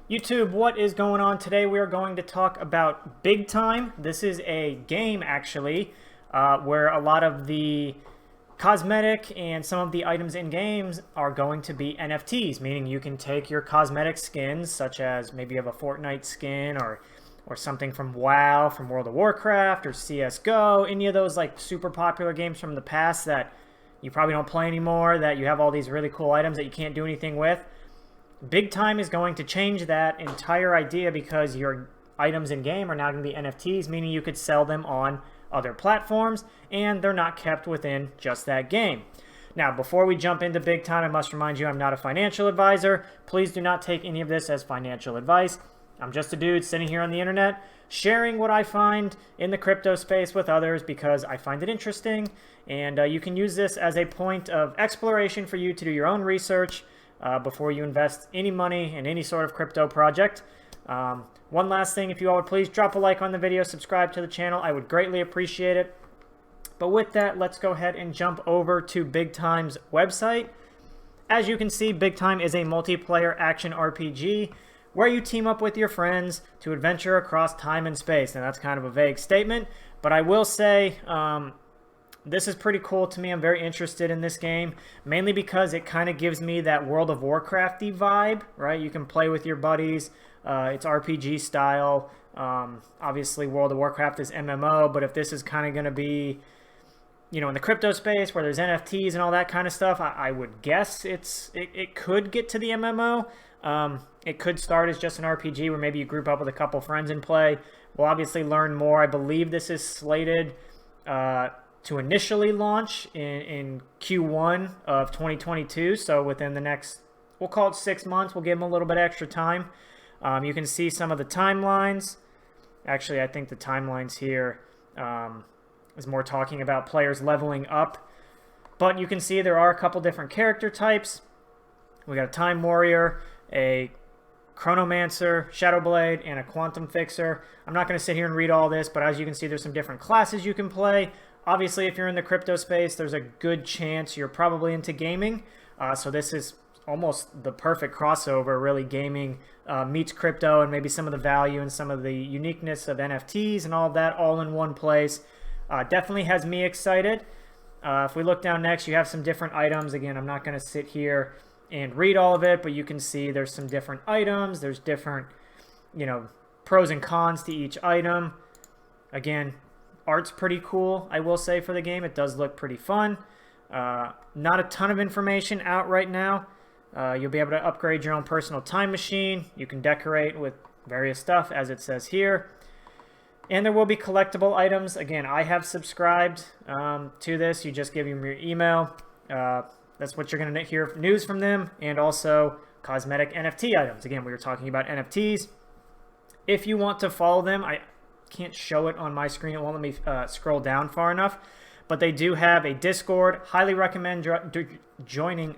YouTube, what is going on today? We are going to talk about BigTime. This is a game, actually, where a lot of the cosmetic and some of the items in games are going to be NFTs, meaning you can take your cosmetic skins, such as maybe you have a Fortnite skin or something from WoW, from World of Warcraft, or CSGO, any of those like super popular games from the past that you probably don't play anymore, that you have all these really cool items that you can't do anything with. BigTime is going to change that entire idea because your items in game are now going to be NFTs, meaning you could sell them on other platforms and they're not kept within just that game. Now, before we jump into BigTime, I must remind you I'm not a financial advisor. Please do not take any of this as financial advice. I'm just a dude sitting here on the internet sharing what I find in the crypto space with others because I find it interesting, and you can use this as a point of exploration for you to do your own research before you invest any money in any sort of crypto project. One last thing, if you all would please drop a like on the video, subscribe to the channel. I would greatly appreciate it. But with that, let's go ahead and jump over to BigTime's website. As you can see, BigTime is a multiplayer action RPG where you team up with your friends to adventure across time and space. And that's kind of a vague statement, but I will say this is pretty cool to me. I'm very interested in this game, mainly because it kind of gives me that World of Warcraft-y vibe, right? You can play with your buddies. It's RPG style. Obviously, World of Warcraft is MMO, but if this is kind of going to be, you know, in the crypto space where there's NFTs and all that kind of stuff, I would guess it could get to the MMO. It could start as just an RPG where maybe you group up with a couple friends and play. We'll obviously learn more. I believe this is slated to initially launch in Q1 of 2022. So within the next, we'll call it 6 months. We'll give them a little bit extra time. You can see some of the timelines. Actually, I think the timelines here is more talking about players leveling up. But you can see there are a couple different character types. We got a Time Warrior, a Chronomancer, Shadowblade, and a Quantum Fixer. I'm not going to sit here and read all this, but as you can see, there's some different classes you can play. Obviously, if you're in the crypto space, there's a good chance you're probably into gaming. So this is almost the perfect crossover, really. Gaming meets crypto and maybe some of the value and some of the uniqueness of NFTs and all of that all in one place. Definitely has me excited. If we look down next, you have some different items. Again, I'm not going to sit here and read all of it, but you can see there's some different items. There's different, you know, pros and cons to each item. Again, art's pretty cool, I will say, for the game. It does look pretty fun. Not a ton of information out right now. You'll be able to upgrade your own personal time machine. You can decorate with various stuff, as it says here. And there will be collectible items. Again, I have subscribed to this. You just give them your email. That's what you're going to hear news from them, and also cosmetic NFT items. Again, we were talking about NFTs. If you want to follow them, I can't show it on my screen. It won't let me scroll down far enough. But they do have a Discord. Highly recommend joining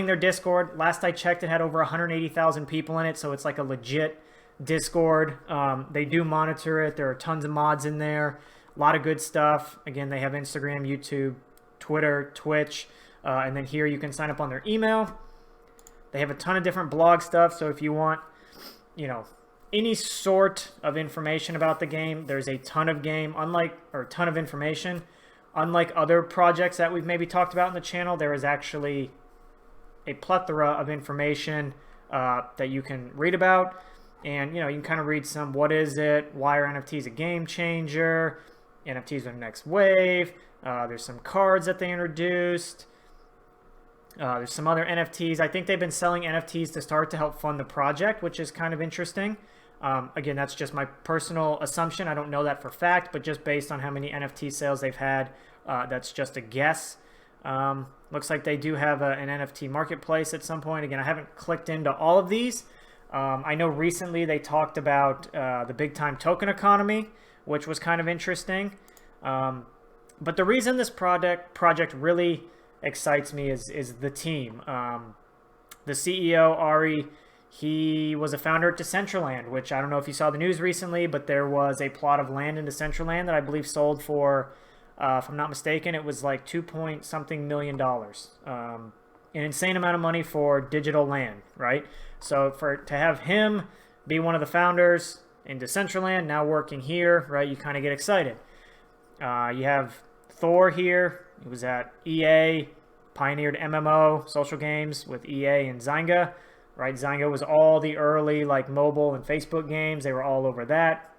their Discord. Last I checked, it had over 180,000 people in it, so it's like a legit Discord. They do monitor it. There are tons of mods in there. A lot of good stuff. Again, they have Instagram, YouTube, Twitter, Twitch, and then here you can sign up on their email. They have a ton of different blog stuff, so if you want, you know, any sort of information about the game, there's a ton of ton of information. Unlike other projects that we've maybe talked about in the channel, there is actually a plethora of information that you can read about. And, you know, you can kind of read some, what is it? Why are NFTs a game changer? NFTs are the next wave. There's some cards that they introduced. There's some other NFTs. I think they've been selling NFTs to start to help fund the project, which is kind of interesting. Again, that's just my personal assumption. I don't know that for fact, but just based on how many NFT sales they've had, that's just a guess. Looks like they do have an NFT marketplace at some point. Again, I haven't clicked into all of these. I know recently they talked about the BigTime token economy, which was kind of interesting. But the reason this project really excites me is the team. The CEO, Ari, he was a founder at Decentraland, which I don't know if you saw the news recently, but there was a plot of land in Decentraland that I believe sold for, if I'm not mistaken, it was like $2 point something million. an insane amount of money for digital land, right? So to have him be one of the founders in Decentraland, now working here, right, you kind of get excited. You have Thor here. He was at EA, pioneered MMO, social games with EA and Zynga, right? Zynga was all the early like mobile and Facebook games. They were all over that.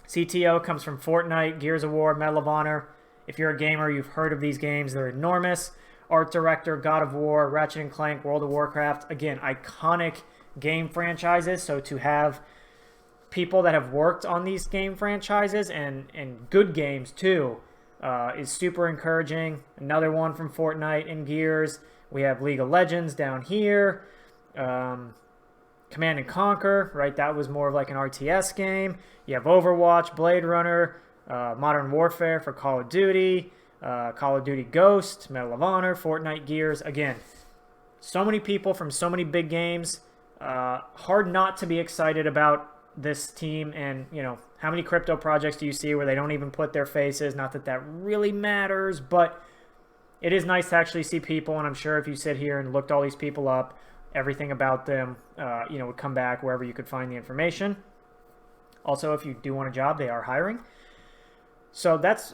CTO comes from Fortnite, Gears of War, Medal of Honor. If you're a gamer, you've heard of these games. They're enormous. Art director, God of War, Ratchet & Clank, World of Warcraft. Again, iconic game franchises. So to have people that have worked on these game franchises and good games too is super encouraging. Another one from Fortnite and Gears. We have League of Legends down here. Command & Conquer, right? That was more of like an RTS game. You have Overwatch, Blade Runner, Modern Warfare for Call of Duty, Call of Duty Ghost, Medal of Honor, Fortnite, Gears. Again, so many people from so many big games. Hard not to be excited about this team. And, you know, how many crypto projects do you see where they don't even put their faces? Not that that really matters, but it is nice to actually see people. And I'm sure if you sit here and looked all these people up, everything about them, you know, would come back wherever you could find the information. Also, if you do want a job, they are hiring. So that's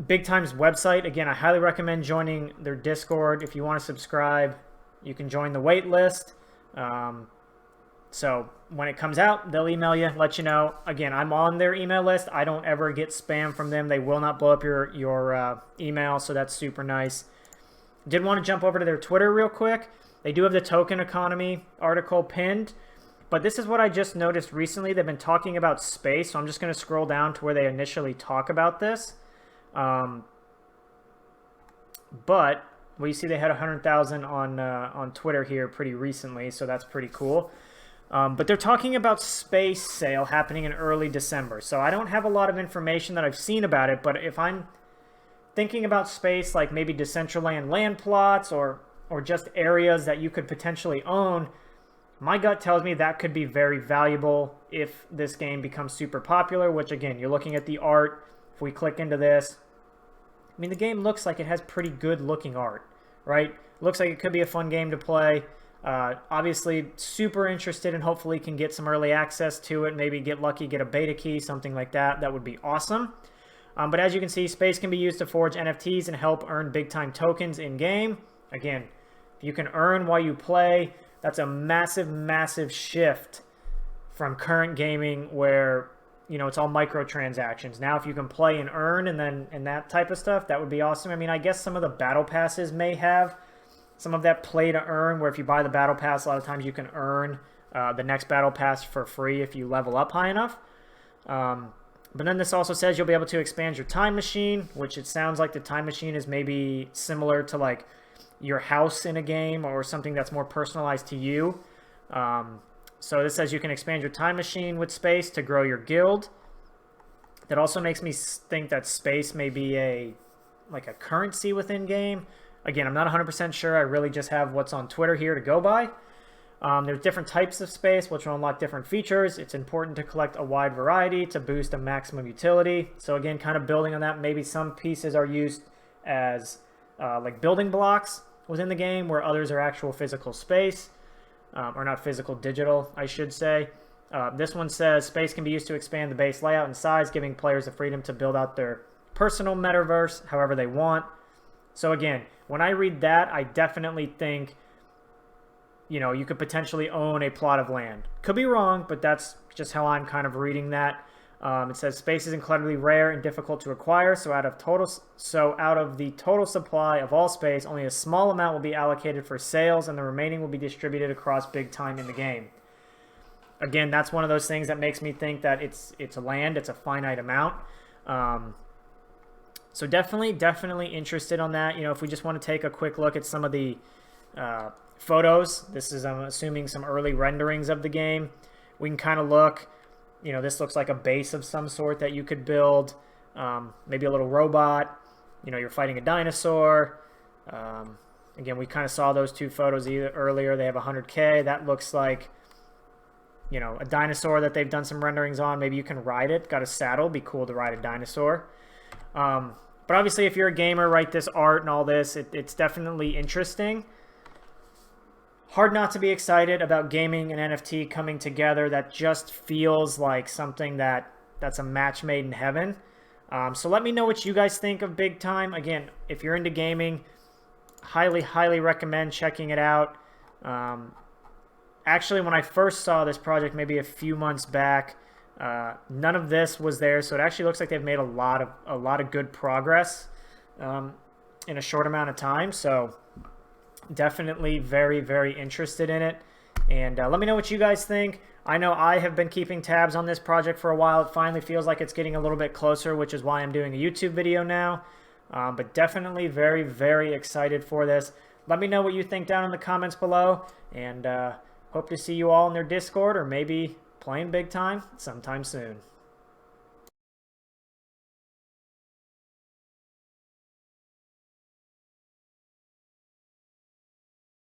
BigTime's website. Again, I highly recommend joining their Discord. If you want to subscribe, you can join the wait list. So when it comes out, they'll email you, let you know. Again, I'm on their email list. I don't ever get spam from them. They will not blow up your email, so that's super nice. Did want to jump over to their Twitter real quick. They do have the token economy article pinned, but this is what I just noticed recently. They've been talking about space, so I'm just going to scroll down to where they initially talk about this. But well, you see they had 100,000 on Twitter here pretty recently, so that's pretty cool. But they're talking about space sale happening in early December. So I don't have a lot of information that I've seen about it, but if I'm thinking about space, like maybe Decentraland land plots or just areas that you could potentially own, my gut tells me that could be very valuable if this game becomes super popular, which again, you're looking at the art. If we click into this, I mean, the game looks like it has pretty good looking art, right? Looks like it could be a fun game to play. Obviously, super interested and hopefully can get some early access to it. Maybe get lucky, get a beta key, something like that. That would be awesome. But as you can see, space can be used to forge NFTs and help earn BigTime tokens in-game. Again, if you can earn while you play, that's a massive, massive shift from current gaming where, you know, it's all microtransactions. Now, if you can play and earn and that type of stuff, that would be awesome. I mean, I guess some of the battle passes may have some of that play to earn, where if you buy the battle pass, a lot of times you can earn the next battle pass for free if you level up high enough. But then this also says you'll be able to expand your time machine, which it sounds like the time machine is maybe similar to like your house in a game or something that's more personalized to you. So this says you can expand your time machine with space to grow your guild. That also makes me think that space may be like a currency within game. Again, I'm not 100% sure. I really just have what's on Twitter here to go by. There's different types of space, which will unlock different features. It's important to collect a wide variety to boost a maximum utility. So again, kind of building on that, maybe some pieces are used as like building blocks within the game, where others are actual physical space, or not physical, digital, I should say. This one says space can be used to expand the base layout and size, giving players the freedom to build out their personal metaverse however they want. So again, when I read that, I definitely think, you know, you could potentially own a plot of land. Could be wrong, but that's just how I'm kind of reading that. It says space is incredibly rare and difficult to acquire, so out of the total supply of all space, only a small amount will be allocated for sales, and the remaining will be distributed across BigTime in the game. Again, that's one of those things that makes me think that it's a land, it's a finite amount. So definitely interested on that. You know, if we just want to take a quick look at some of the photos, this is, I'm assuming, some early renderings of the game. We can kind of look. You know, this looks like a base of some sort that you could build. Maybe a little robot. You know, you're fighting a dinosaur. Again, we kind of saw those two photos earlier. They have 100K. That looks like, you know, a dinosaur that they've done some renderings on. Maybe you can ride it. Got a saddle. Be cool to ride a dinosaur. But obviously, if you're a gamer, right, this art and all this, it's definitely interesting. hard not to be excited about gaming and NFT coming together. That just feels like something that's a match made in heaven. So let me know what you guys think of BigTime. Again, if you're into gaming, highly recommend checking it out. Actually, when I first saw this project maybe a few months back, none of this was there, so it actually looks like they've made a lot of good progress in a short amount of time. So definitely very interested in it, and let me know what you guys think. I know I have been keeping tabs on this project for a while. It finally feels like it's getting a little bit closer, which is why I'm doing a YouTube video now. But definitely very excited for this. Let me know what you think down in the comments below, and hope to see you all in their Discord or maybe playing BigTime sometime soon.